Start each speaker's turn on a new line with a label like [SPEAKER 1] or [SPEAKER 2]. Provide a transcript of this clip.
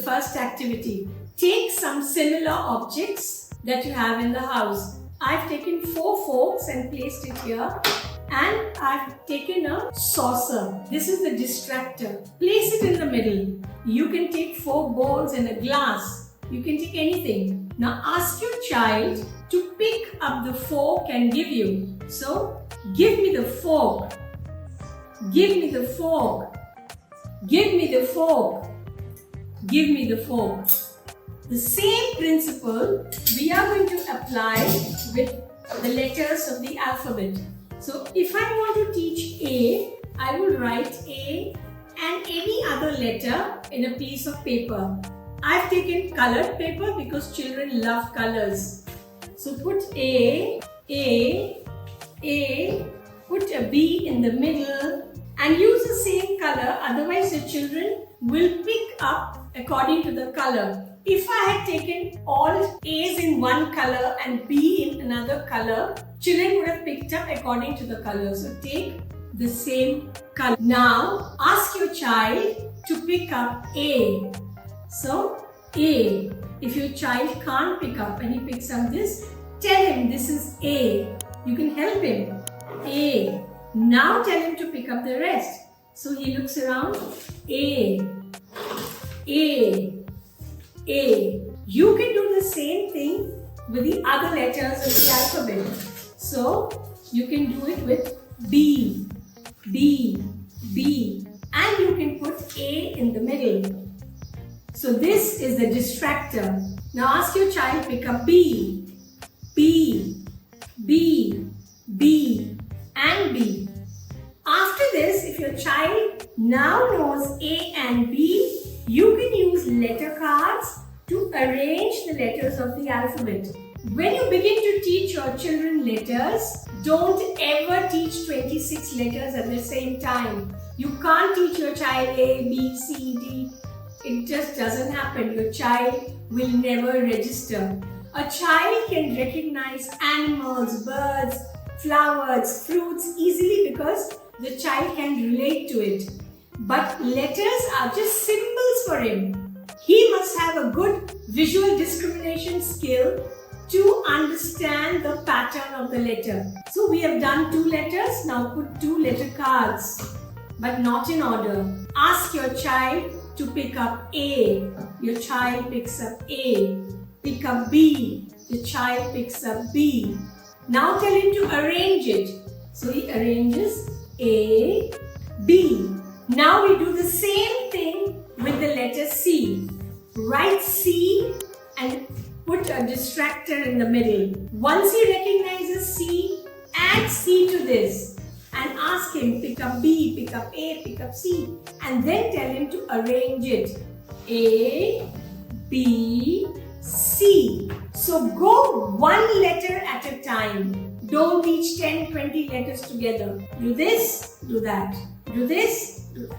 [SPEAKER 1] first activity. Take some similar objects that you have in the house. I've taken 4 forks and placed it here, and I've taken a saucer. This is the distractor. Place it in the middle. You can take 4 bowls and a glass. You can take anything. Now ask your child to pick up the fork and give you. So, give me the fork. Give me the fork. Give me the fork. Give me the fork. The same principle we are going to apply with the letters of the alphabet. So if I want to teach A, I will write A and any other letter in a piece of paper. I've taken colored paper because children love colors. So put A, put a B in the middle and use the same color, otherwise the children will pick up according to the color. If I had taken all A's in one color and B in another color, children would have picked up according to the color. So take the same color. Now ask your child to pick up A. So A. If your child can't pick up and he picks up this, tell him this is A. You can help him. A. Now tell him to pick up the rest. So he looks around. A. You can do the same thing with the other letters of the alphabet. So you can do it with B. And you can put A in the middle. So this is the distractor. Now ask your child pick up B. And B. After this, if your child now knows A and B, you can use letter cards to arrange the letters of the alphabet. When you begin to teach your children letters, don't ever teach 26 letters at the same time. You can't teach your child A, B, C, D. It just doesn't happen. Your child will never register. A child can recognize animals, birds, flowers, fruits easily because the child can relate to it. But letters are just symbols for him. He must have a good visual discrimination skill to understand the pattern of the letter. So we have done 2 letters, now put 2 letter cards, but not in order. Ask your child to pick up A. Your child picks up A. Pick up B. The child picks up B. Now tell him to arrange it. So he arranges A, B. Now we do the same thing with the letter C. Write C and put a distractor in the middle. Once he recognizes C, add C to this and ask him pick up B, pick up A, pick up C, and then tell him to arrange it. A, B, C. So go 1 letter at a time. Don't teach 10, 20 letters together. Do this, do that. Do this, do that.